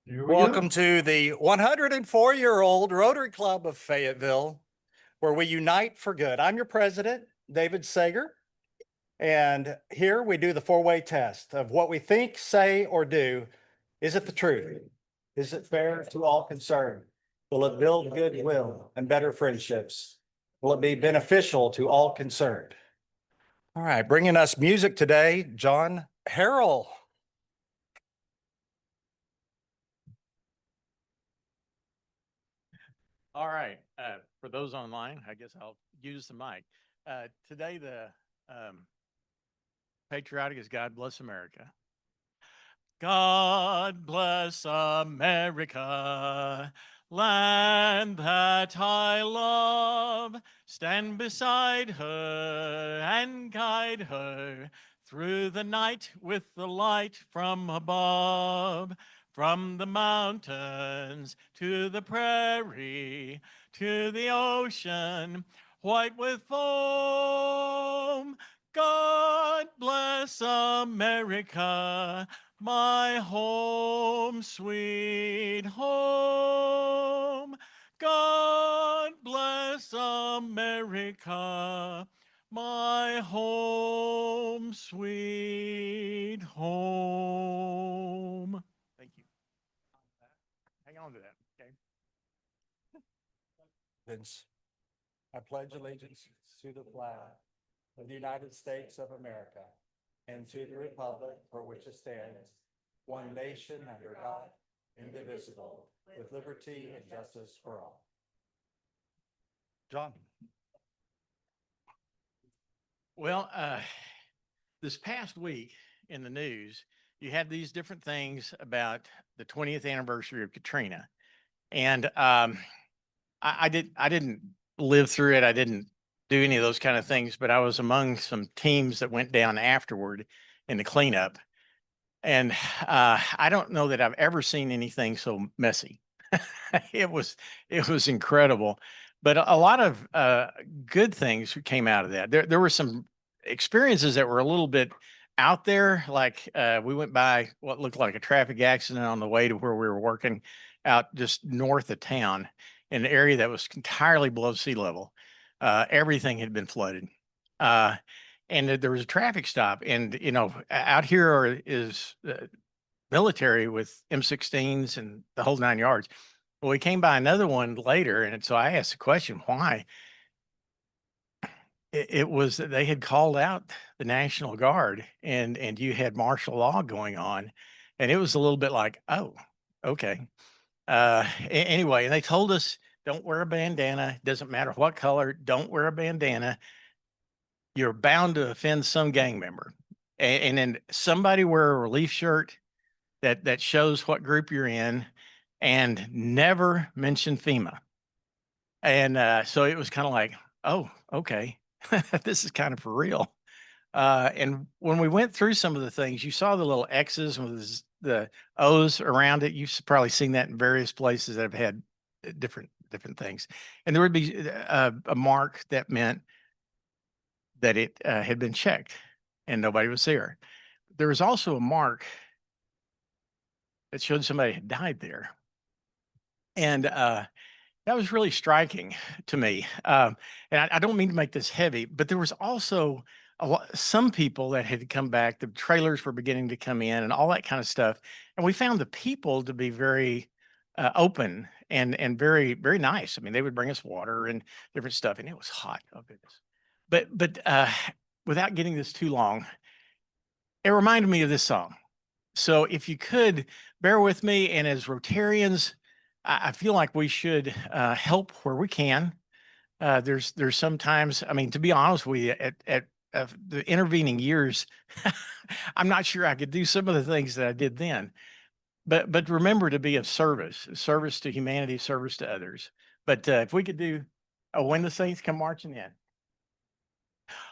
Here we Welcome go. to the 104-year-old Rotary Club of Fayetteville, where we unite for good. I'm your president, David Sager, and here we do the four-way test of what we think, say, or do. Is it the truth? Is it fair to all concerned? Will it build goodwill and better friendships? Will it be beneficial to all concerned? All right, bringing us music today, John Harrell. All right. For those online, I guess I'll use the mic. Today, the patriotic is God Bless America. God bless America, land that I love. Stand beside her and guide her through the night with the light from above. From the mountains to the prairie to the ocean, white with foam. God bless America, my home, sweet home. God bless America, my home, sweet home. Thank you. Hang on to that, okay? Vince. I pledge allegiance to the flag of the United States of America and to the republic for which it stands, one nation under God, indivisible, with liberty and justice for all. John. Well, this past week in the news, you had these different things about the 20th anniversary of Katrina, and I didn't live through it. I didn't do any of those kind of things, but I was among some teams that went down afterward in the cleanup, and I don't know that I've ever seen anything so messy. it was it was incredible, but a lot of good things came out of that. There were some experiences that were a little bit out there. Like we went by what looked like a traffic accident on the way to where we were working out just north of town in an area that was entirely below sea level. Everything had been flooded. Uh, and there was a traffic stop, and out here is military with M16s and the whole 9 yards. Well, we came by another one later, and so I asked the question, why? It was that they had called out the National Guard, and you had martial law going on, and it was a little bit like, oh, okay. Anyway, and they told us, don't wear a bandana. Doesn't matter what color. Don't wear a bandana. You're bound to offend some gang member, and then somebody wear a relief shirt that shows what group you're in, and never mention FEMA. And so it was kind of like, oh, okay, this is kind of for real. And when we went through some of the things, you saw the little X's with the O's around it. You've probably seen that in various places that have had different things. And there would be a mark that meant that it had been checked and nobody was there. There was also a mark that showed somebody had died there. And that was really striking to me. And I don't mean to make this heavy, but there was also some people that had come back. The trailers were beginning to come in and all that kind of stuff. And we found the people to be very open and very, very nice. I mean, they would bring us water and different stuff, and it was hot. Oh, goodness. But without getting this too long, it reminded me of this song. So if you could bear with me, and as Rotarians, I feel like we should help where we can. There's sometimes, I mean, to be honest with you, at the intervening years, I'm not sure I could do some of the things that I did then. But remember to be of service to humanity, service to others. But if we could do, oh, when the saints come marching in.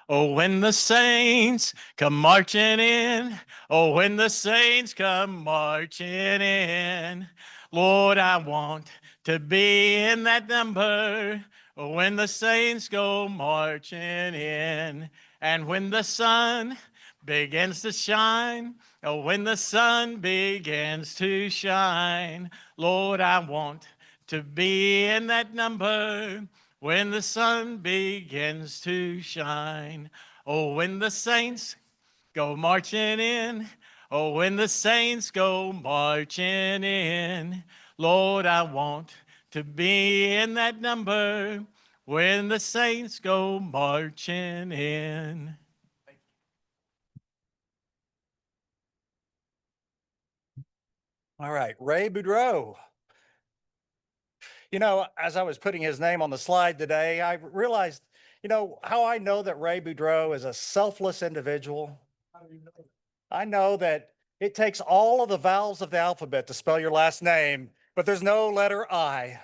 Oh, when the saints come marching in. Oh, when the saints come marching in. Lord, I want to be in that number. Oh, when the saints go marching in. And when the sun begins to shine. Oh, when the sun begins to shine. Lord, I want to be in that number when the sun begins to shine. Oh, when the saints go marching in. Oh, when the saints go marching in. Lord, I want to be in that number when the saints go marching in. All right, Ray Boudreau. You know, as I was putting his name on the slide today, I realized, you know, how I know that Ray Boudreau is a selfless individual. I know that it takes all of the vowels of the alphabet to spell your last name, but there's no letter I.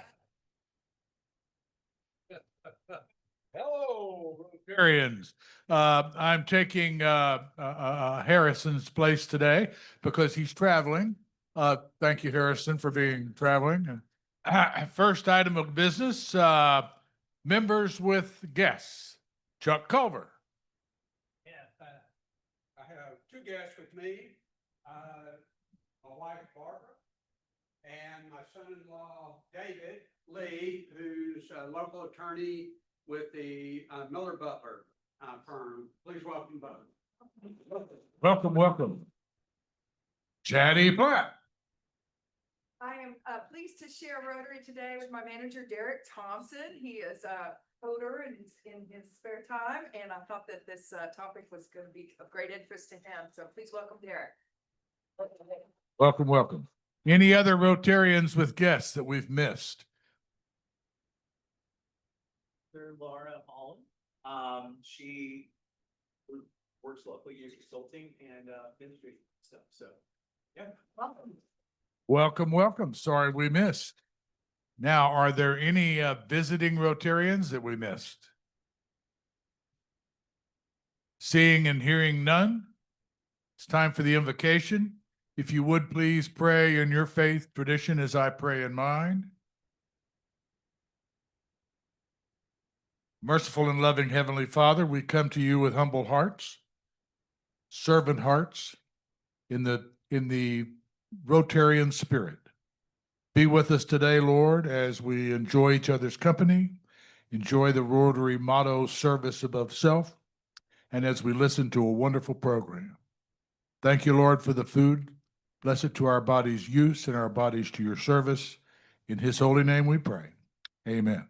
Hello, Rotarians. I'm taking Harrison's place today because he's traveling. Thank you, Harrison, for being traveling. First item of business, members with guests. Chuck Culver. Yes, I have two guests with me, my wife Barbara and my son-in-law David Lee, who's a local attorney with the Miller Butler firm. Please welcome both. Welcome, welcome. Chatty Platt. I am pleased to share Rotary today with my manager, Derek Thompson. He is a coder in his spare time, and I thought that this topic was going to be of great interest to him. So please welcome Derek. Welcome, welcome. Any other Rotarians with guests that we've missed? Laura Holland. She works locally, uses consulting and ministry stuff. So, yeah. Welcome. Welcome, welcome. Sorry we missed. Now, are there any visiting Rotarians that we missed? Seeing and hearing none, it's time for the invocation. If you would please pray in your faith tradition as I pray in mine. Merciful and loving Heavenly Father, we come to you with humble hearts, servant hearts, in the Rotarian spirit. Be with us today, Lord, as we enjoy each other's company, enjoy the Rotary motto, service above self, and as we listen to a wonderful program. Thank you, Lord, for the food. Bless it to our bodies' use and our bodies to your service. In his holy name we pray. Amen.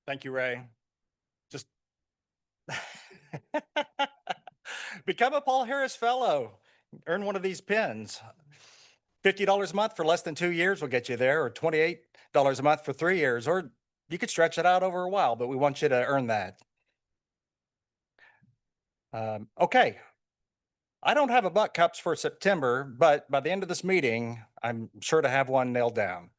Thank you, Ray. Just become a Paul Harris Fellow. Earn one of these pins. $50 a month for less than 2 years will get you there, or $28 a month for 3 years, or you could stretch it out over a while, but we want you to earn that. Okay. I don't have a butt cups for September, but by the end of this meeting, I'm sure to have one nailed down.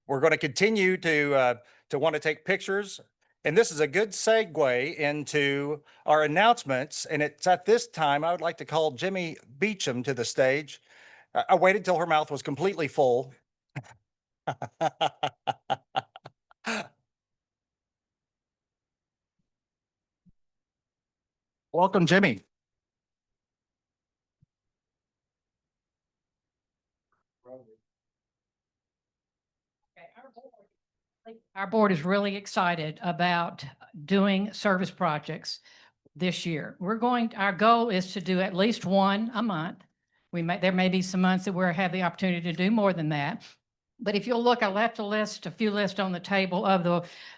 We're going to continue to want to take pictures. And this is a good segue into our announcements. And it's at this time, I would like to call Jimmy Beecham to the stage. I waited till her mouth was completely full. Welcome, Jimmy. Our board is really excited about doing service projects this year. Our goal is to do at least one a month. There may be some months that we'll have the opportunity to do more than that. But if you'll look, I left a few lists on the table of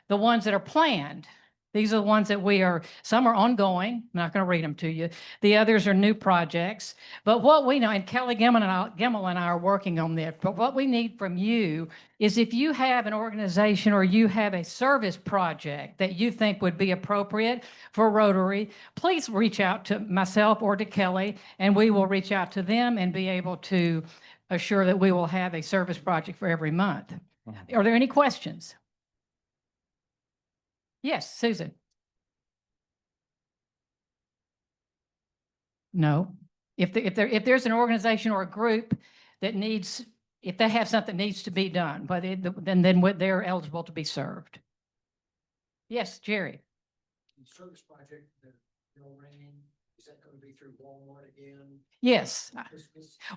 the ones that are planned. These are the ones that some are ongoing. I'm not going to read them to you. The others are new projects. But what we know, and Kelly Gimmel and I are working on this, but what we need from you is if you have an organization or you have a service project that you think would be appropriate for Rotary, please reach out to myself or to Kelly, and we will reach out to them and be able to assure that we will have a service project for every month. Are there any questions? Yes, Susan. No. If there's an organization or a group that if they have something that needs to be done, then they're eligible to be served. Yes, Jerry. the service project, the Bill Rain, is that gonna be through Walmart again? Yes.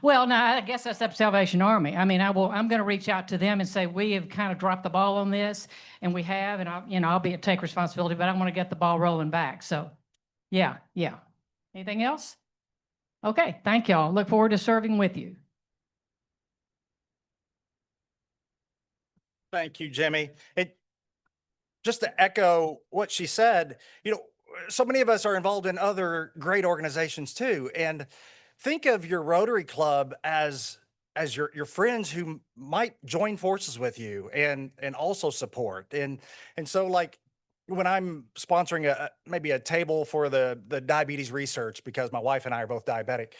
Well, no, I guess that's up Salvation Army. I mean, I'm going to reach out to them and say, we have kind of dropped the ball on this, and we have, and I'll take responsibility, but I want to get the ball rolling back. So, yeah. Anything else? Okay, thank y'all. Look forward to serving with you. Thank you, Jimmy. Just to echo what she said, so many of us are involved in other great organizations too. And think of your Rotary Club as your friends who might join forces with you and also support. And so like when I'm sponsoring maybe a table for the diabetes research, because my wife and I are both diabetic,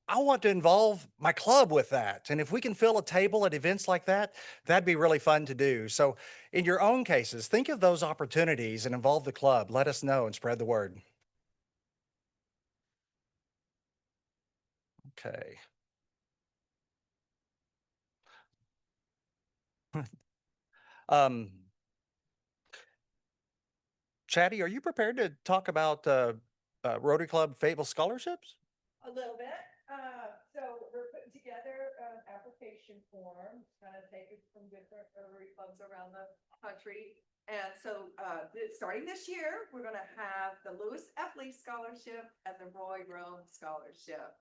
I want to involve my club with that. And if we can fill a table at events like that, that'd be really fun to do. So in your own cases, think of those opportunities and involve the club. Let us know and spread the word. Okay. Um, Chatty, are you prepared to talk about Rotary Club Fayetteville scholarships? A little bit. So we're putting together an application form, kind of taken from different Rotary clubs around the country. And so, starting this year, we're gonna have the Lewis Epley Scholarship and the Roy Roan Scholarship,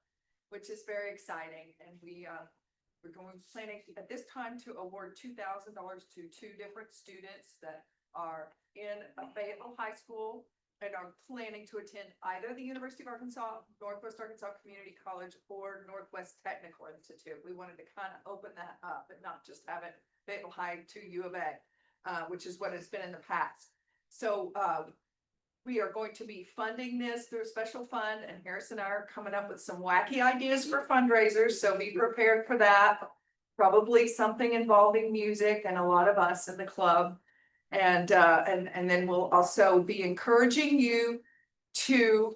which is very exciting. And we're planning at this time to award $2,000 to 2 different students that are in Fayetteville High School and are planning to attend either the University of Arkansas, Northwest Arkansas Community College, or Northwest Technical Institute. We wanted to kind of open that up and not just have it Fayetteville High to U of A, which is what it's been in the past. So we are going to be funding this through a special fund, and Harris and I are coming up with some wacky ideas for fundraisers. So be prepared for that. Probably something involving music and a lot of us in the club. And then we'll also be encouraging you to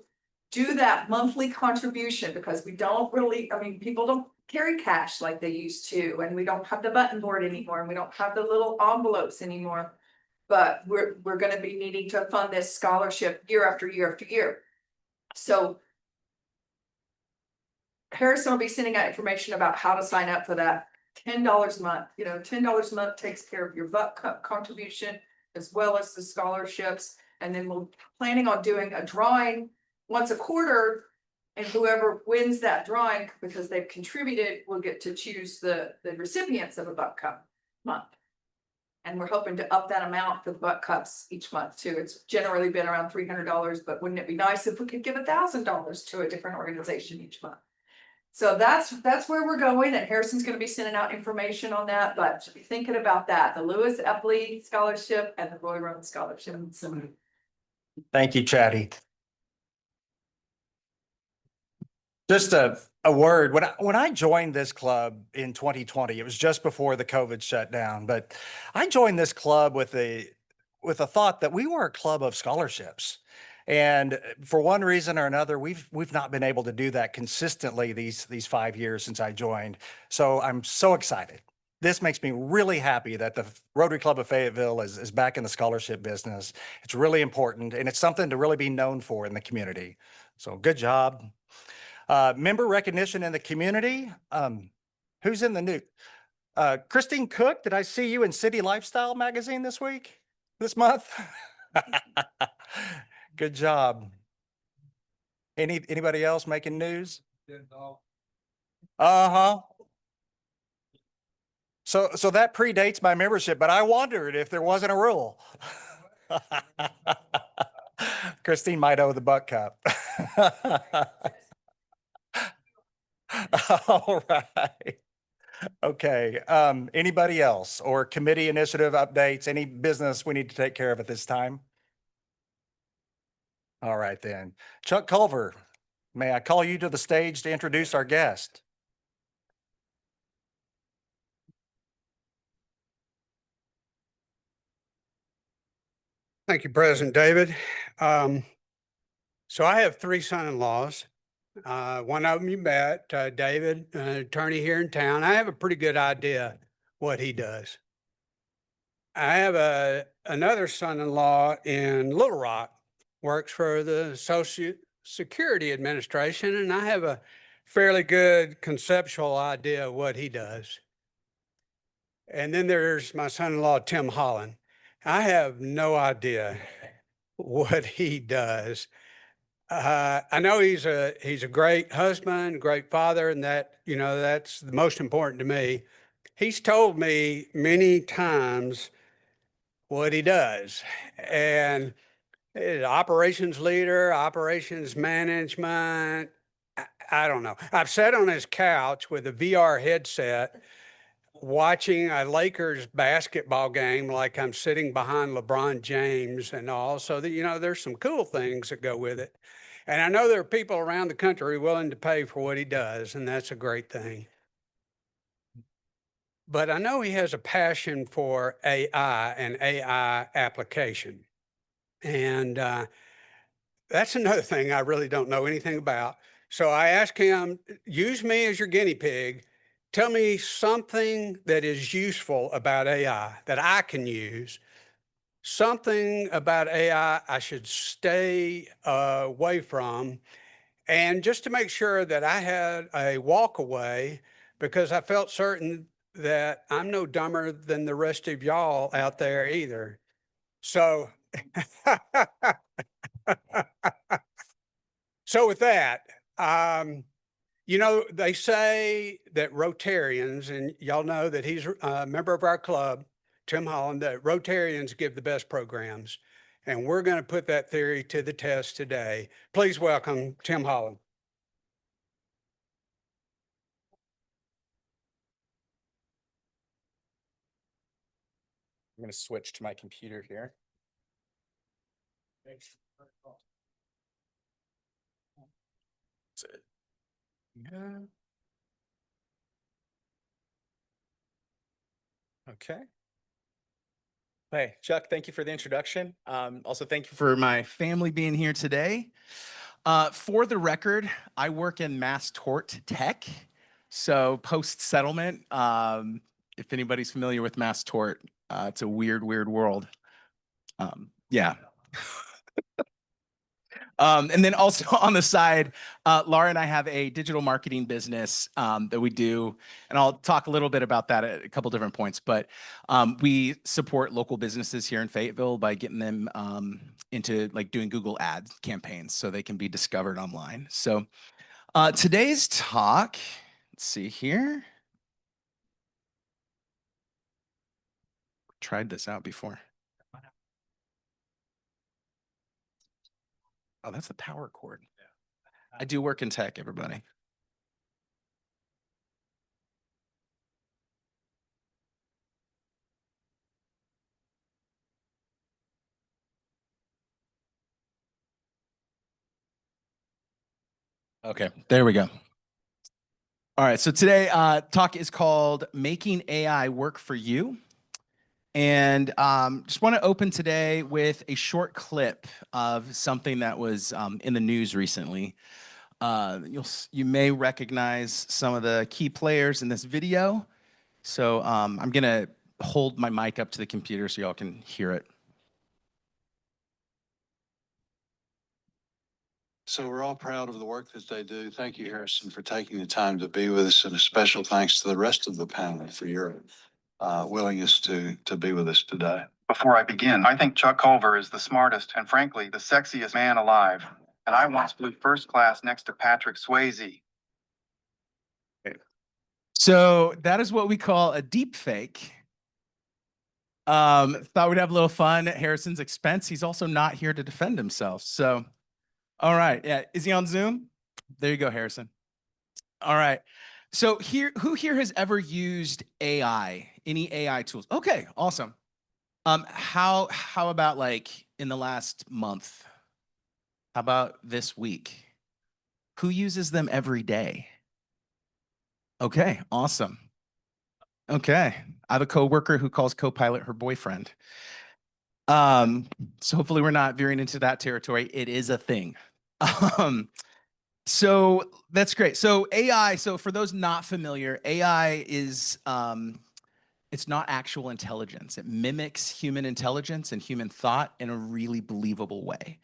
do that monthly contribution, because we don't really, people don't carry cash like they used to, and we don't have the button board anymore, and we don't have the little envelopes anymore. But we're gonna be needing to fund this scholarship year after year after year. So Harrison will be sending out information about how to sign up for that. $10 a month, $10 a month takes care of your butt cup contribution as well as the scholarships. And then we're planning on doing a drawing once a quarter, and whoever wins that drawing, because they've contributed, will get to choose the recipients of a butt cup month. And we're hoping to up that amount for the butt cups each month too. It's generally been around $300, but wouldn't it be nice if we could give $1,000 to a different organization each month? So that's where we're going, and Harrison's going to be sending out information on that, but be thinking about that, the Lewis Epley Scholarship and the Roy Roan Scholarship. Thank you, Chatty. Just a word, when I joined this club in 2020, it was just before the COVID shutdown, but I joined this club with a thought that we were a club of scholarships. And for one reason or another, we've not been able to do that consistently these 5 years since I joined. So I'm so excited. This makes me really happy that the Rotary Club of Fayetteville is back in the scholarship business. It's really important, and it's something to really be known for in the community. So good job. Member recognition in the community. Who's in the new? Christine Cook, did I see you in City Lifestyle magazine this month? Good job. Anybody else making news? Uh-huh. So that predates my membership, but I wondered if there wasn't a rule. Christine might owe the butt cup. All right. Okay. Anybody else or committee initiative updates? Any business we need to take care of at this time? All right, then. Chuck Culver, may I call you to the stage to introduce our guest? Thank you, President David. So I have 3 son-in-laws. One of them you met, David, an attorney here in town. I have a pretty good idea what he does. I have another son-in-law in Little Rock, works for the Social Security Administration, and I have a fairly good conceptual idea of what he does. And then there's my son-in-law, Tim Holland. I have no idea what he does. I know he's a great husband, great father, and that, that's the most important to me. He's told me many times what he does. And operations leader, operations management, I don't know. I've sat on his couch with a VR headset watching a Lakers basketball game like I'm sitting behind LeBron James and all. So that, there's some cool things that go with it. And I know there are people around the country willing to pay for what he does, and that's a great thing. But I know he has a passion for AI and AI application. And that's another thing I really don't know anything about. So I asked him, use me as your guinea pig. Tell me something that is useful about AI that I can use. Something about AI I should stay away from. And just to make sure that I had a walk away, because I felt certain that I'm no dumber than the rest of y'all out there either. So, so with that, they say that Rotarians, and y'all know that he's a member of our club, Tim Holland, that Rotarians give the best programs. And we're going to put that theory to the test today. Please welcome Tim Holland. I'm going to switch to my computer here. That's it. Yeah. Okay. Hey, Chuck, thank you for the introduction. Also, thank you for my family being here today. For the record, I work in mass tort tech. So post-settlement, if anybody's familiar with mass tort, it's a weird, weird world. Yeah. And then also on the side, Laura and I have a digital marketing business that we do, and I'll talk a little bit about that at a couple different points, but we support local businesses here in Fayetteville by getting them into like doing Google Ads campaigns so they can be discovered online. So today's talk, let's see here. Tried this out before. Oh, that's the power cord. I do work in tech, everybody. Okay, there we go. All right, so today talk is called Making AI Work for You. And just want to open today with a short clip of something that was in the news recently. You may recognize some of the key players in this video. So I'm gonna hold my mic up to the computer so y'all can hear it. So we're all proud of the work that they do. Thank you, Harrison, for taking the time to be with us, and a special thanks to the rest of the panel for your willingness to be with us today. Before I begin, I think Chuck Culver is the smartest and frankly, the sexiest man alive. And I once flew first class next to Patrick Swayze. So that is what we call a deep fake. Thought we'd have a little fun at Harrison's expense. He's also not here to defend himself. So, all right. Yeah. Is he on Zoom? There you go, Harrison. All right. So who here has ever used AI, any AI tools? Okay, awesome. How about like in the last month? How about this week? Who uses them every day? Okay, awesome. Okay, I have a coworker who calls Copilot her boyfriend. So hopefully we're not veering into that territory. It is a thing. So that's great. So AI, so for those not familiar, AI is It's not actual intelligence. It mimics human intelligence and human thought in a really believable way.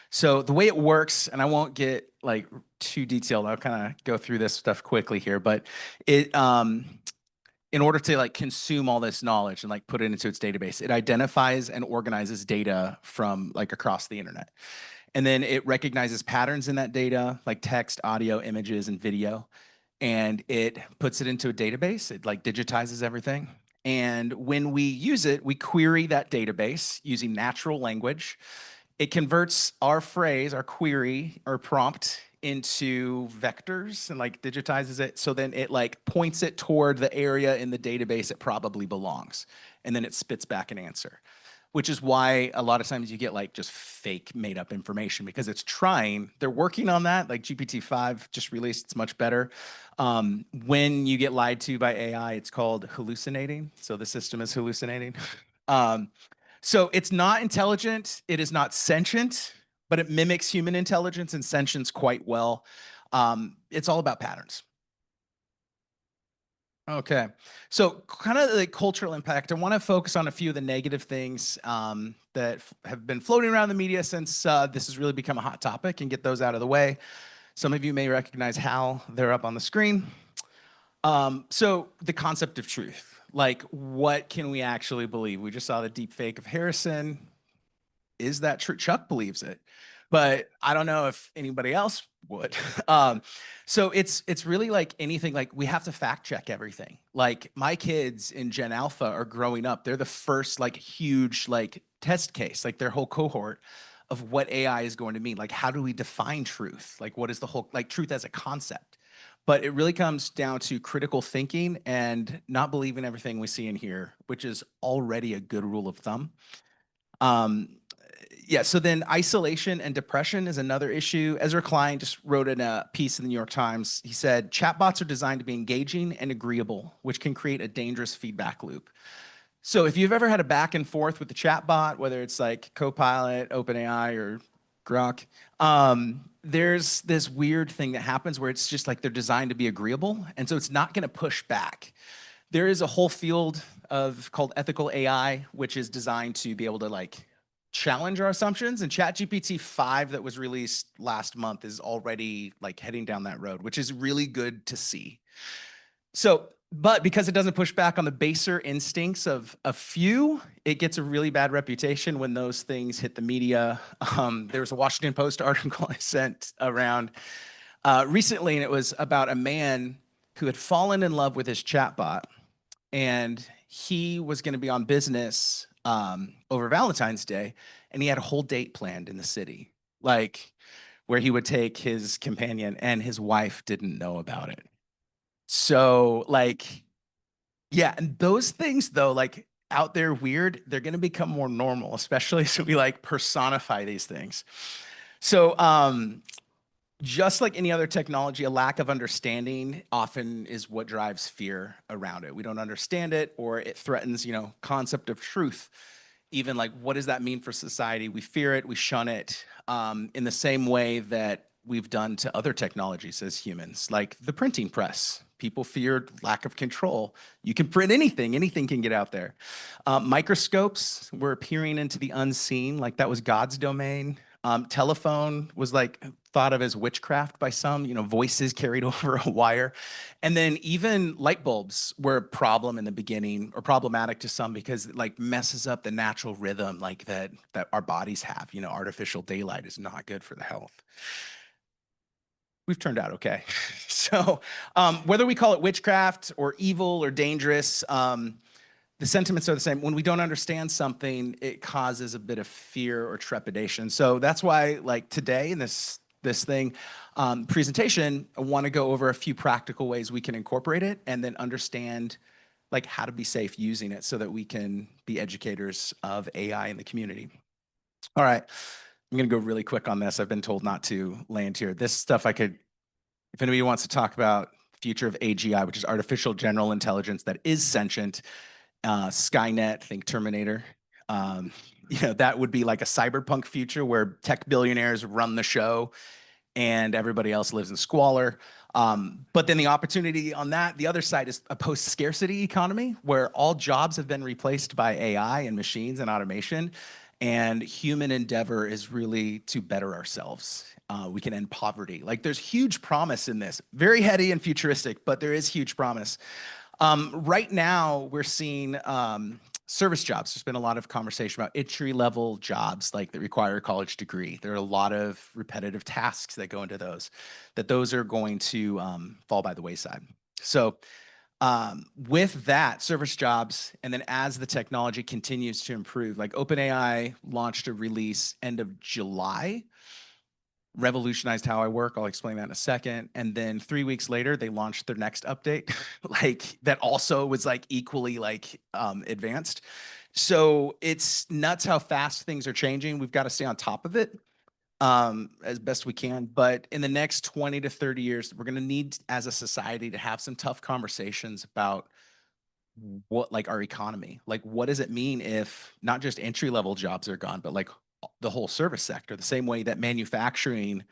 So the way it works, and I won't get like too detailed, I'll kind of go through this stuff quickly here, but it, in order to like consume all this knowledge and like put it into its database, it identifies and organizes data from like across the internet. And then it recognizes patterns in that data, like text, audio, images, and video. And it puts it into a database. It like digitizes everything. And when we use it, we query that database using natural language. It converts our phrase, our query, or prompt into vectors and like digitizes it. So then it like points it toward the area in the database it probably belongs. And then it spits back an answer, which is why a lot of times you get like just fake made up information because it's trying, they're working on that. Like GPT-5 just released, it's much better. When you get lied to by AI, it's called hallucinating. So the system is hallucinating. So it's not intelligent, it is not sentient, but it mimics human intelligence and sentience quite well. It's all about patterns. Okay, so kind of the cultural impact. I want to focus on a few of the negative things that have been floating around the media since this has really become a hot topic, and get those out of the way. Some of you may recognize how they're up on the screen. So the concept of truth. Like, what can we actually believe? We just saw the deep fake of Harrison. Is that true? Chuck believes it, but I don't know if anybody else would. So it's really like anything, like we have to fact check everything. Like my kids in Gen Alpha are growing up. They're the first like huge like test case, like their whole cohort of what AI is going to mean. Like, how do we define truth? Like, what is the whole, like truth as a concept? But it really comes down to critical thinking and not believing everything we see in here, which is already a good rule of thumb. Yeah, so then isolation and depression is another issue. Ezra Klein just wrote in a piece in the New York Times. He said, chatbots are designed to be engaging and agreeable, which can create a dangerous feedback loop. So if you've ever had a back and forth with the chatbot, whether it's like Copilot, OpenAI, or Grok, there's this weird thing that happens where it's just like they're designed to be agreeable, and so it's not going to push back. There is a whole field called ethical AI, which is designed to be able to like challenge our assumptions, and ChatGPT 5 that was released last month is already like heading down that road, which is really good to see. So, but because it doesn't push back on the baser instincts of a few, it gets a really bad reputation when those things hit the media. There was a Washington Post article I sent around recently, and it was about a man who had fallen in love with his chatbot, and he was going to be on business over Valentine's Day, and he had a whole date planned in the city, like where he would take his companion, and his wife didn't know about it. So like, yeah, and those things though, like out there weird, they're going to become more normal, especially as we like personify these things. So just like any other technology, a lack of understanding often is what drives fear around it. We don't understand it, or it threatens, concept of truth. Even like, what does that mean for society? We fear it, we shun it, in the same way that we've done to other technologies as humans, like the printing press. People feared lack of control. You can print anything can get out there. Microscopes were peering into the unseen, like that was God's domain. Telephone was like thought of as witchcraft by some, voices carried over a wire. And then even light bulbs were a problem in the beginning, or problematic to some, because it like messes up the natural rhythm like that our bodies have. Artificial daylight is not good for the health. We've turned out okay. So whether we call it witchcraft or evil or dangerous, the sentiments are the same. When we don't understand something, it causes a bit of fear or trepidation. So that's why, like today in this presentation, I want to go over a few practical ways we can incorporate it, and then understand like how to be safe using it, so that we can be educators of AI in the community. All right, I'm going to go really quick on this. I've been told not to land here. This stuff if anybody wants to talk about future of AGI, which is artificial general intelligence that is sentient. Skynet, think Terminator. That would be like a cyberpunk future where tech billionaires run the show and everybody else lives in squalor. But then the opportunity on that, the other side is a post-scarcity economy where all jobs have been replaced by AI and machines and automation. And human endeavor is really to better ourselves. We can end poverty. Like there's huge promise in this. Very heady and futuristic, but there is huge promise. Right now, we're seeing service jobs. There's been a lot of conversation about entry-level jobs like that require a college degree. There are a lot of repetitive tasks that go into those are going to fall by the wayside. So with that, service jobs, and then as the technology continues to improve, like OpenAI launched a release end of July, revolutionized how I work. I'll explain that in a second. And then 3 weeks later, they launched their next update, like that also was like equally like advanced. So it's nuts how fast things are changing. We've got to stay on top of it as best we can. But in the next 20 to 30 years, we're going to need as a society to have some tough conversations about what like our economy, like what does it mean if not just entry-level jobs are gone, but like the whole service sector, the same way that manufacturing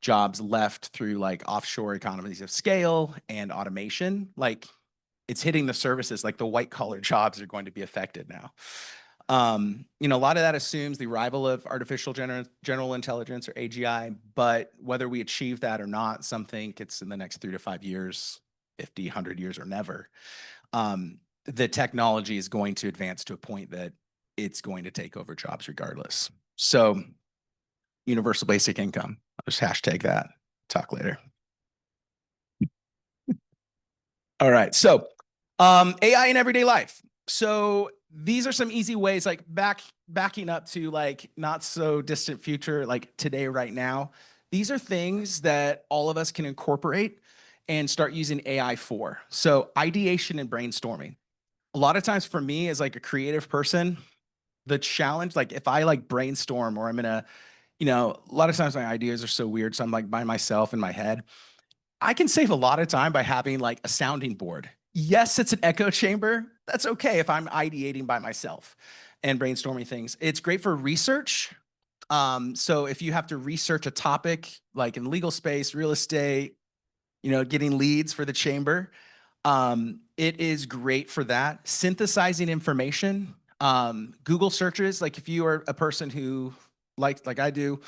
jobs left through like offshore economies of scale and automation, like it's hitting the services, like the white collar jobs are going to be affected now. You know, a lot of that assumes the arrival of artificial general intelligence or AGI, but whether we achieve that or not, some think it's in the next 3 to 5 years, 50, 100 years or never. The technology is going to advance to a point that it's going to take over jobs regardless. So universal basic income, I'll just hashtag that, talk later. All right, so AI in everyday life. So these are some easy ways, like backing up to like not so distant future, like today, right now. These are things that all of us can incorporate and start using AI for. So ideation and brainstorming. A lot of times for me as like a creative person, the challenge, like if I like brainstorm or I'm in a, you know, a lot of times my ideas are so weird. So I'm like by myself in my head. I can save a lot of time by having like a sounding board. Yes, it's an echo chamber. That's okay if I'm ideating by myself and brainstorming things. It's great for research. So if you have to research a topic like in legal space, real estate, you know, getting leads for the chamber, it is great for that. Synthesizing information, Google searches, like if you are a person who like I do,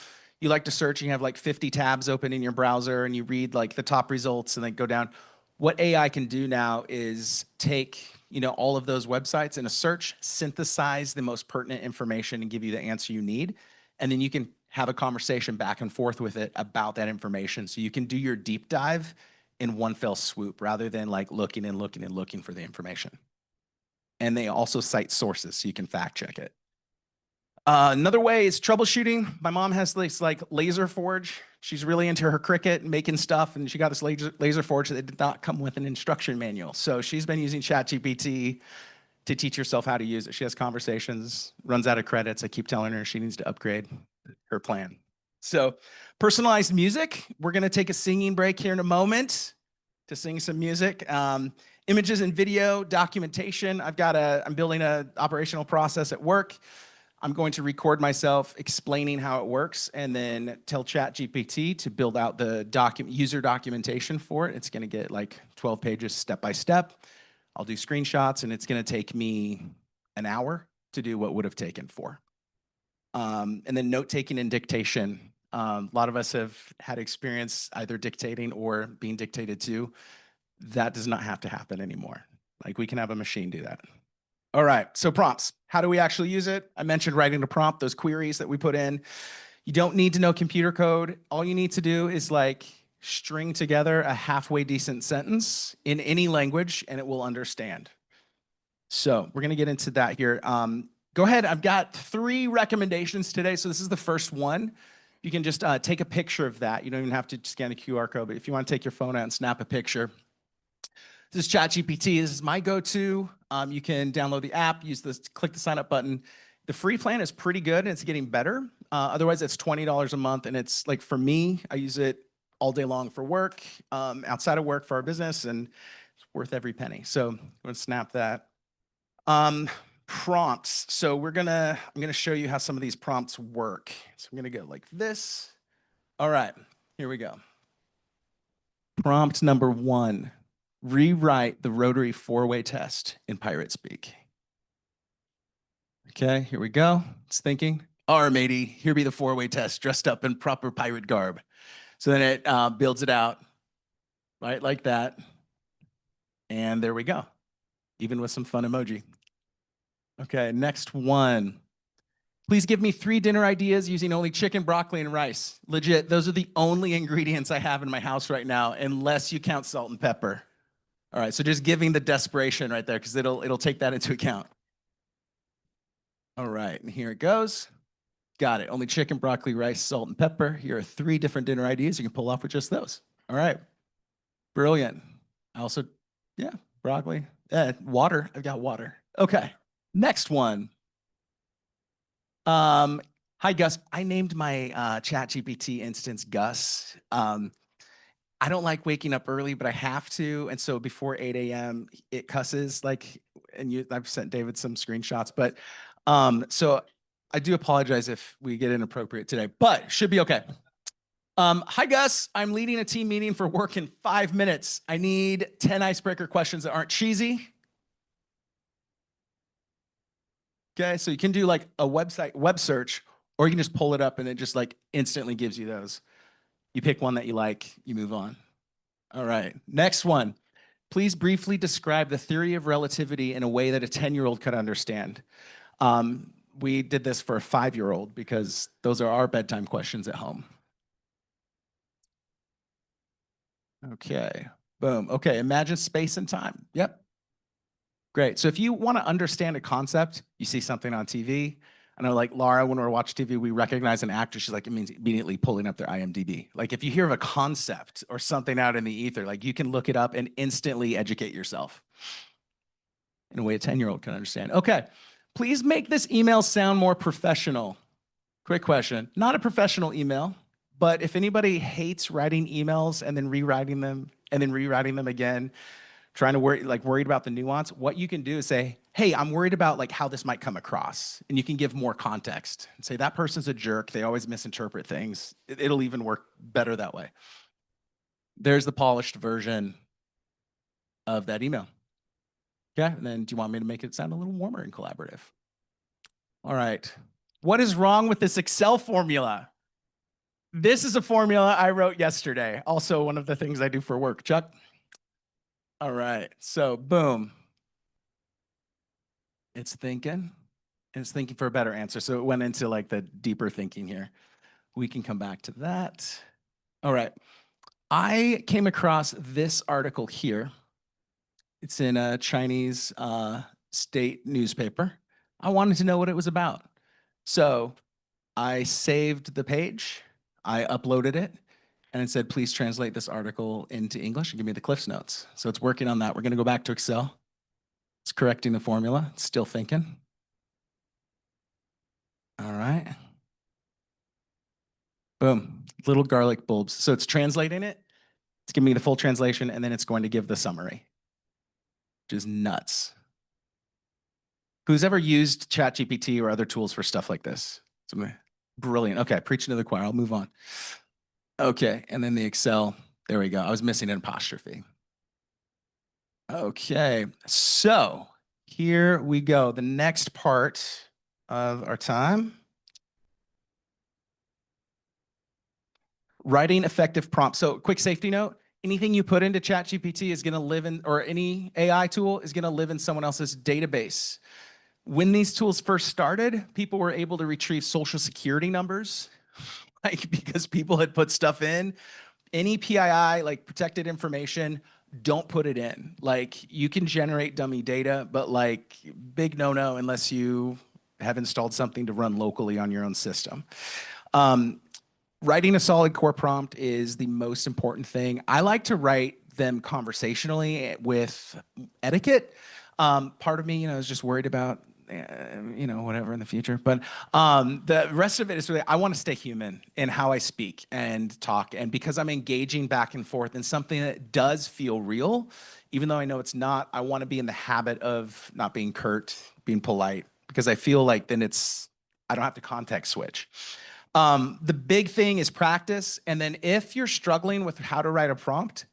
you like to search and you have like 50 tabs open in your browser and you read like the top results and then go down. What AI can do now is take, you know, all of those websites in a search, synthesize the most pertinent information and give you the answer you need. And then you can have a conversation back and forth with it about that information. So you can do your deep dive in one fell swoop rather than like looking and looking and looking for the information. And they also cite sources so you can fact check it. Another way is troubleshooting. My mom has this like laser forge. She's really into her Cricut and making stuff, and she got this laser forge that did not come with an instruction manual. So she's been using ChatGPT to teach herself how to use it. She has conversations, runs out of credits. I keep telling her she needs to upgrade her plan. So personalized music. We're going to take a singing break here in a moment to sing some music. Images and video documentation. I'm building an operational process at work. I'm going to record myself explaining how it works and then tell ChatGPT to build out the user documentation for it. It's going to get like 12 pages step by step. I'll do screenshots and it's going to take me an hour to do what would have taken 4. And then note taking and dictation. A lot of us have had experience either dictating or being dictated to. That does not have to happen anymore. Like we can have a machine do that. All right, so prompts. How do we actually use it? I mentioned writing a prompt, those queries that we put in. You don't need to know computer code. All you need to do is like string together a halfway decent sentence in any language and it will understand. So we're gonna get into that here. Go ahead, I've got 3 recommendations today. So this is the first one. You can just take a picture of that. You don't even have to scan the QR code, but if you wanna take your phone out and snap a picture. This is ChatGPT. This is my go-to. You can download the app, click the sign up button. The free plan is pretty good and it's getting better. Otherwise, it's $20 a month. And it's like for me, I use it all day long for work, outside of work for our business, and it's worth every penny. So I'm gonna snap that. Prompts. So I'm gonna show you how some of these prompts work. So I'm gonna go like this. All right, here we go. Prompt number 1, rewrite the Rotary 4-way test in pirate speak. Okay, here we go. It's thinking. All right, matey, here be the 4-way test dressed up in proper pirate garb. So then it builds it out, right, like that. And there we go, even with some fun emoji. Okay, next one. Please give me 3 dinner ideas using only chicken, broccoli, and rice. Legit, those are the only ingredients I have in my house right now, unless you count salt and pepper. All right, so just giving the desperation right there, because it'll take that into account. All right, and here it goes. Got it. Only chicken, broccoli, rice, salt, and pepper. Here are 3 different dinner ideas you can pull off with just those. All right, brilliant. I also, yeah, broccoli, water. I've got water. Okay, next one. Hi, Gus. I named my ChatGPT instance Gus. I don't like waking up early, but I have to. And so before 8 a.m., it cusses like, and I've sent David some screenshots, but so I do apologize if we get inappropriate today, but should be okay. Hi, Gus. I'm leading a team meeting for work in 5 minutes. I need 10 icebreaker questions that aren't cheesy. Okay, so you can do like a web search, or you can just pull it up and it just like instantly gives you those. You pick one that you like, you move on. All right, next one. Please briefly describe the theory of relativity in a way that a 10-year-old could understand. We did this for a 5-year-old because those are our bedtime questions at home. Okay, boom. Okay, imagine space and time. Yep. Great. So if you want to understand a concept, you see something on TV. I know, like Laura, when we're watching TV, we recognize an actor. She's like, it means immediately pulling up their IMDb. Like if you hear of a concept or something out in the ether, like you can look it up and instantly educate yourself in a way a 10-year-old can understand. Okay, please make this email sound more professional. Quick question. Not a professional email, but if anybody hates writing emails and then rewriting them and then rewriting them again, trying to worried about the nuance, what you can do is say, hey, I'm worried about like how this might come across. And you can give more context and say that person's a jerk. They always misinterpret things. It'll even work better that way. There's the polished version of that email. Okay, and then do you want me to make it sound a little warmer and collaborative? All right. What is wrong with this Excel formula? This is a formula I wrote yesterday. Also one of the things I do for work. Chuck? All right, so boom. It's thinking, and it's thinking for a better answer. So it went into like the deeper thinking here. We can come back to that. All right, I came across this article here. It's in a Chinese state newspaper. I wanted to know what it was about. So I saved the page, I uploaded it, and it said, please translate this article into English and give me the Cliffs Notes. So it's working on that. We're gonna go back to Excel. It's correcting the formula, it's still thinking. All right. Boom, little garlic bulbs. So it's translating it, it's giving me the full translation, and then it's going to give the summary, which is nuts. Who's ever used ChatGPT or other tools for stuff like this? Brilliant. Okay, preaching to the choir, I'll move on. Okay, and then the Excel, there we go. I was missing an apostrophe. Okay, so here we go. The next part of our time. Writing effective prompts. So quick safety note, anything you put into ChatGPT is gonna live in, or any AI tool is gonna live in someone else's database. When these tools first started, people were able to retrieve social security numbers, like because people had put stuff in. Any PII, like protected information, don't put it in. Like you can generate dummy data, but like big no-no unless you have installed something to run locally on your own system. Writing a solid core prompt is the most important thing. I like to write them conversationally with etiquette. Part of me, is just worried about whatever in the future. But the rest of it is really, I want to stay human in how I speak and talk. And because I'm engaging back and forth in something that does feel real, even though I know it's not, I want to be in the habit of not being curt, being polite, because I feel like then I don't have to context switch. The big thing is practice. And then if you're struggling with how to write a prompt,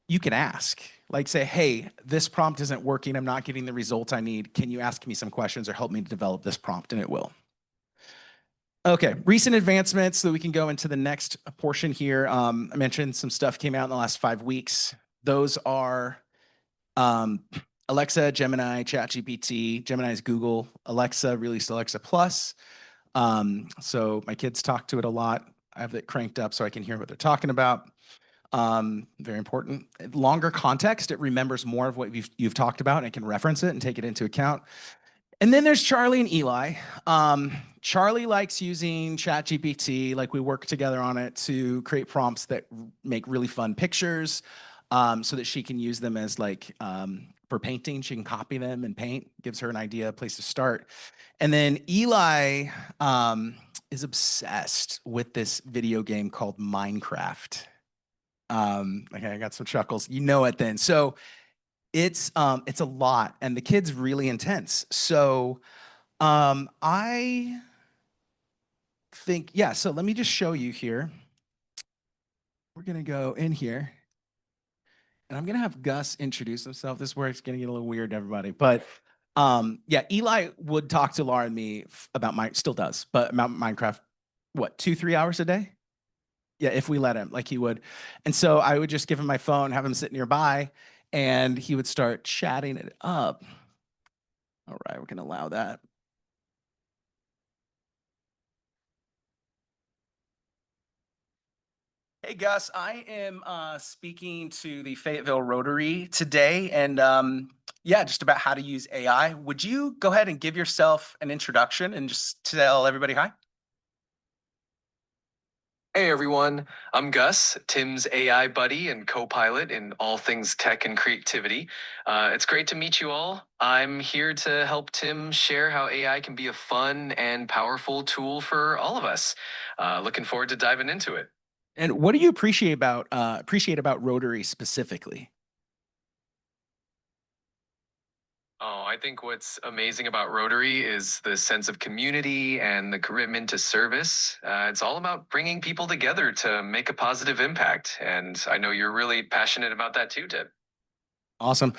you can ask, like say, hey, this prompt isn't working. I'm not getting the results I need. Can you ask me some questions or help me develop this prompt? And it will. Okay, recent advancements so we can go into the next portion here. I mentioned some stuff came out in the last 5 weeks. Those are Alexa, Gemini, ChatGPT. Gemini is Google. Alexa released Alexa Plus. So my kids talk to it a lot. I have it cranked up so I can hear what they're talking about. Very important. Longer context, it remembers more of what you've talked about and it can reference it and take it into account. And then there's Charlie and Eli. Charlie likes using ChatGPT, like we work together on it to create prompts that make really fun pictures so that she can use them as like for painting. She can copy them and paint, gives her an idea, a place to start. And then Eli is obsessed with this video game called Minecraft. Okay, I got some chuckles. You know it then. So it's a lot, and the kid's really intense. So I think, yeah, so let me just show you here. We're gonna go in here, and I'm gonna have Gus introduce himself. This is where it's gonna get a little weird, everybody. But yeah, Eli would talk to Laura and me about still does, but about Minecraft, what, 2-3 hours a day? Yeah, if we let him, like he would. And so I would just give him my phone, have him sit nearby, and he would start chatting it up. All right, we're gonna allow that. Hey Gus, I am speaking to the Fayetteville Rotary today, and yeah, just about how to use AI. Would you go ahead and give yourself an introduction and just tell everybody hi? Hey everyone, I'm Gus, Tim's AI buddy and co-pilot in all things tech and creativity. It's great to meet you all. I'm here to help Tim share how AI can be a fun and powerful tool for all of us. Looking forward to diving into it. And what do you appreciate about Rotary specifically? Oh, I think what's amazing about Rotary is the sense of community and the commitment to service. It's all about bringing people together to make a positive impact. And I know you're really passionate about that too, Tim. Awesome.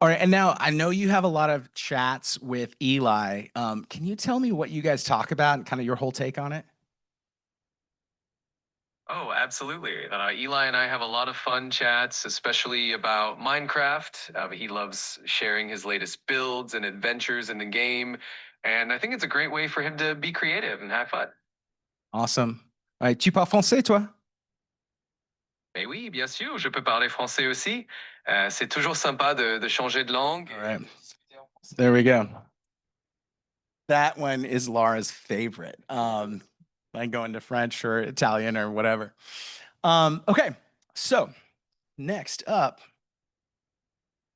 All right, and now I know you have a lot of chats with Eli. Can you tell me what you guys talk about and kind of your whole take on it? Oh, absolutely. Eli and I have a lot of fun chats, especially about Minecraft. He loves sharing his latest builds and adventures in the game. And I think it's a great way for him to be creative and have fun. Awesome. All right, tu parles français, toi? Mais oui, bien sûr, je peux parler français aussi. C'est toujours sympa de changer de langue. All right. There we go. That one is Laura's favorite. I go into French or Italian or whatever. Okay, so next up,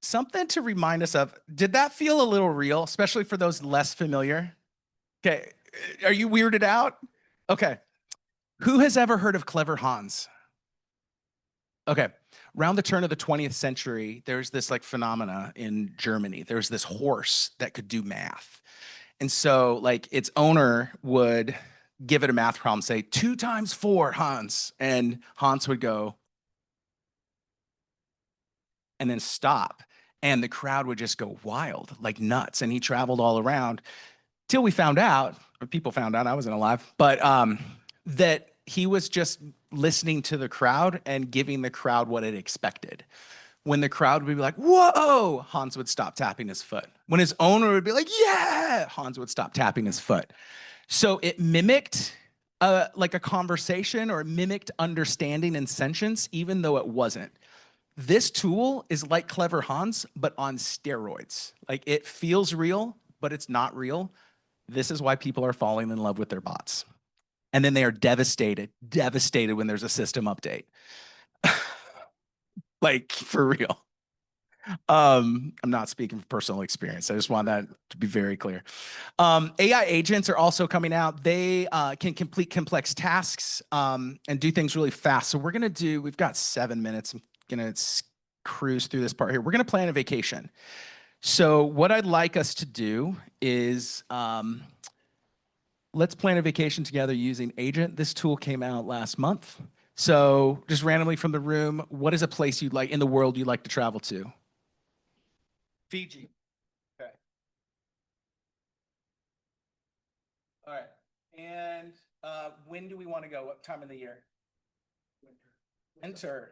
something to remind us of. Did that feel a little real, especially for those less familiar? Okay, are you weirded out? Okay, who has ever heard of Clever Hans? Okay, around the turn of the 20th century, there's this like phenomena in Germany. There's this horse that could do math. And so like its owner would give it a math problem, say 2 times 4, Hans. And Hans would go, and then stop. And the crowd would just go wild, like nuts. And he traveled all around till we found out, or people found out, I wasn't alive, but that he was just listening to the crowd and giving the crowd what it expected. When the crowd would be like, whoa, Hans would stop tapping his foot. When his owner would be like, yeah, Hans would stop tapping his foot. So it mimicked like a conversation, or it mimicked understanding and sentience, even though it wasn't. This tool is like Clever Hans, but on steroids. Like it feels real, but it's not real. This is why people are falling in love with their bots. And then they are devastated when there's a system update. Like for real. I'm not speaking from personal experience. I just want that to be very clear. AI agents are also coming out. They can complete complex tasks and do things really fast. So we've got 7 minutes. I'm gonna cruise through this part here. We're gonna plan a vacation. So what I'd like us to do is let's plan a vacation together using Agent. This tool came out last month. So just randomly from the room, what is a place you'd like in the world you'd like to travel to? Fiji. Okay. All right. And when do we want to go? What time of the year? Winter.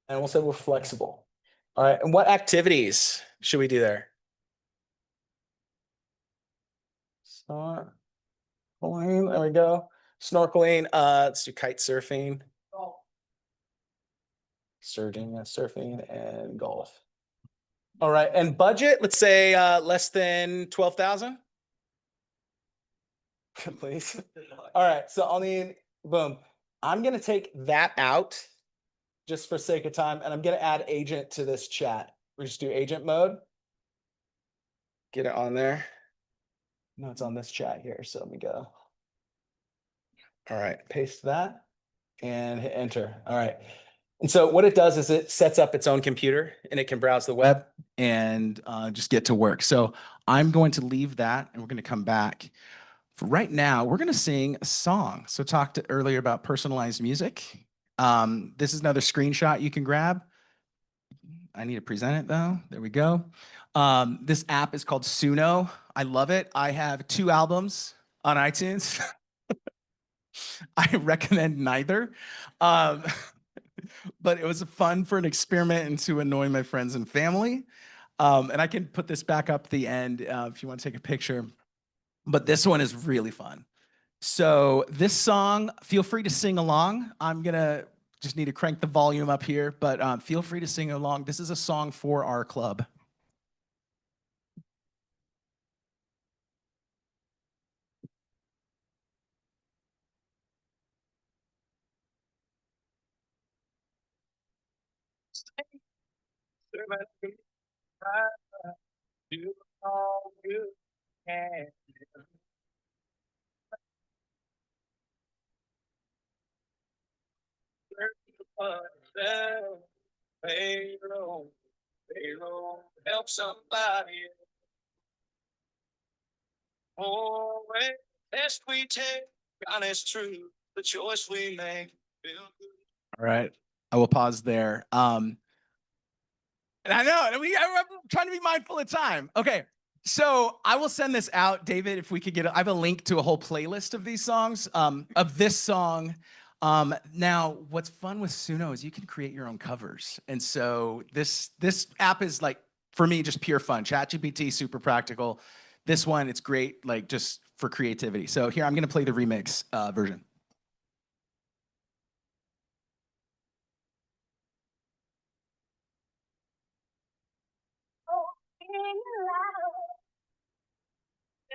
And we'll say we're flexible. All right. And what activities should we do there? Snorkeling. There we go. Snorkeling. Let's do kite surfing. Surfing and golf. All right. And budget, let's say less than 12,000. Please. All right. So I'll need, boom. I'm going to take that out just for sake of time. And I'm going to add agent to this chat. We just do agent mode. Get it on there. No, it's on this chat here. So let me go. All right. Paste that and hit enter. All right. And so what it does is it sets up its own computer and it can browse the web And just get to work. So I'm going to leave that and we're going to come back. For right now, we're going to sing a song. So talked earlier about personalized music. This is another screenshot you can grab. I need to present it though. There we go. This app is called Suno. I love it. I have 2 albums on iTunes. I recommend neither. But it was fun for an experiment and to annoy my friends and family. And I can put this back up at the end if you want to take a picture. But this one is really fun. So this song, feel free to sing along. I'm going to just need to crank the volume up here, but feel free to sing along. This is a song for our club. Help somebody. Oh, best we take, honest truth, the choice we make. All right. I will pause there. And I know, I'm trying to be mindful of time. Okay. So I will send this out, David, if we could get, I have a link to a whole playlist of these songs, of this song. Now, what's fun with Suno is you can create your own covers. And so this app is like, for me, just pure fun. ChatGPT, super practical. This one, it's great, like just for creativity. So here, I'm going to play the remix version.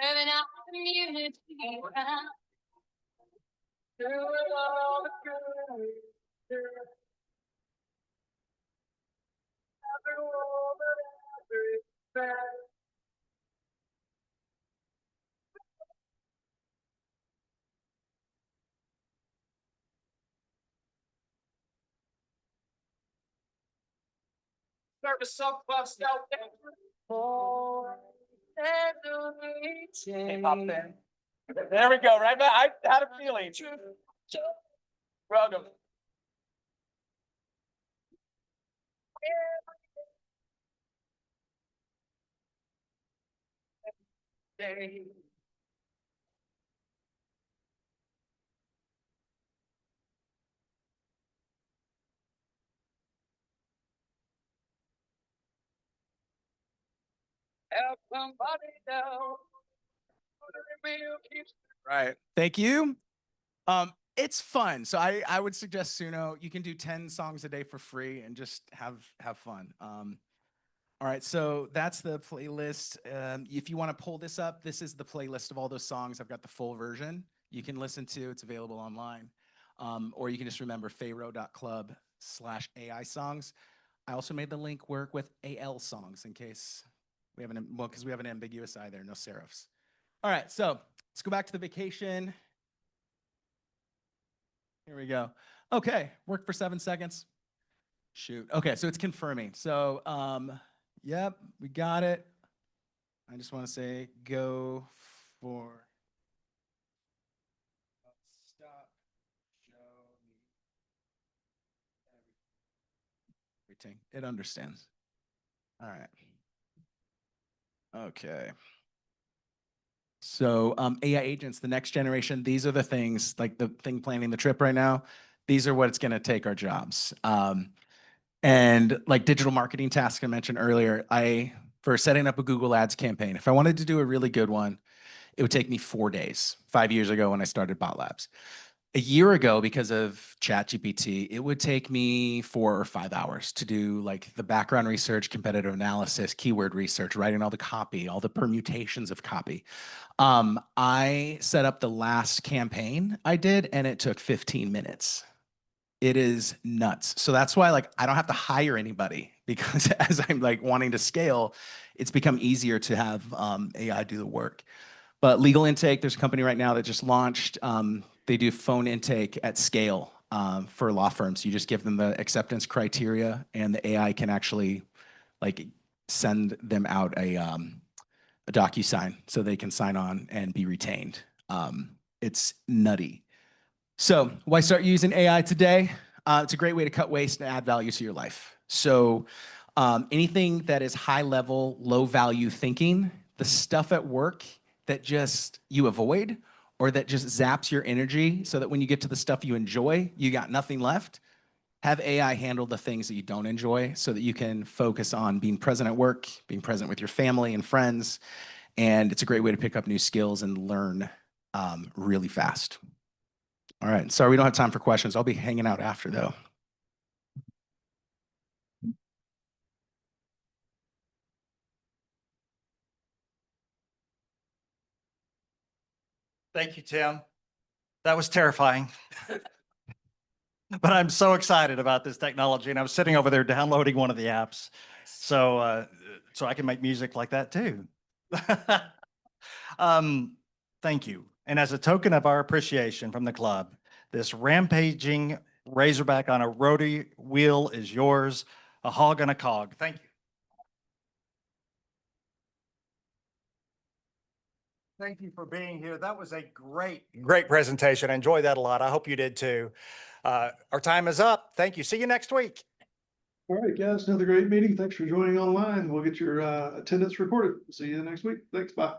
Serving our community around. Service so close, no. Hey, pop in. There we go, right back. I had a feeling. Welcome. Help somebody know. Right. Thank you. It's fun. So I would suggest Suno. You can do 10 songs a day for free and just have fun. All right, so that's the playlist. If you want to pull this up, this is the playlist of all those songs. I've got the full version you can listen to. It's available online. Or you can just remember fayro.club/AI songs. I also made the link work with AL songs in case we have because we have an ambiguous I there, no serifs. All right, so let's go back to the vacation. Here we go. Okay, work for 7 seconds. Shoot. Okay, so it's confirming. So, yep, we got it. I just want to say go for stop, show me. everything. It understands. All right. Okay. So AI agents, the next generation, these are the things like the thing planning the trip right now. These are what's going to take our jobs. And like digital marketing tasks I mentioned earlier, for setting up a Google Ads campaign, if I wanted to do a really good one, it would take me 4 days, 5 years ago when I started Bot Labs. A year ago, because of ChatGPT, it would take me 4 or 5 hours to do like the background research, competitive analysis, keyword research, writing all the copy, all the permutations of copy. I set up the last campaign I did, and it took 15 minutes. It is nuts. So that's why like I don't have to hire anybody, because as I'm like wanting to scale, it's become easier to have AI do the work. But legal intake, there's a company right now that just launched. They do phone intake at scale for law firms. You just give them the acceptance criteria, and the AI can actually like send them out a DocuSign so they can sign on and be retained. It's nutty. So why start using AI today? It's a great way to cut waste and add value to your life. So anything that is high level, low value thinking, the stuff at work that just you avoid or that just zaps your energy so that when you get to the stuff you enjoy, you got nothing left, have AI handle the things that you don't enjoy so that you can focus on being present at work, being present with your family and friends. And it's a great way to pick up new skills and learn really fast. All right, sorry we don't have time for questions. I'll be hanging out after though. Thank you, Tim. That was terrifying. But I'm so excited about this technology, and I was sitting over there downloading one of the apps. So I can make music like that too. Thank you. And as a token of our appreciation from the club, this rampaging Razorback on a rotary wheel is yours, a hog on a cog. Thank you. Thank you for being here. That was a great presentation. I enjoyed that a lot. I hope you did too. Our time is up. Thank you. See you next week. All right, guys, another great meeting. Thanks for joining online. We'll get your attendance recorded. See you next week. Thanks. Bye.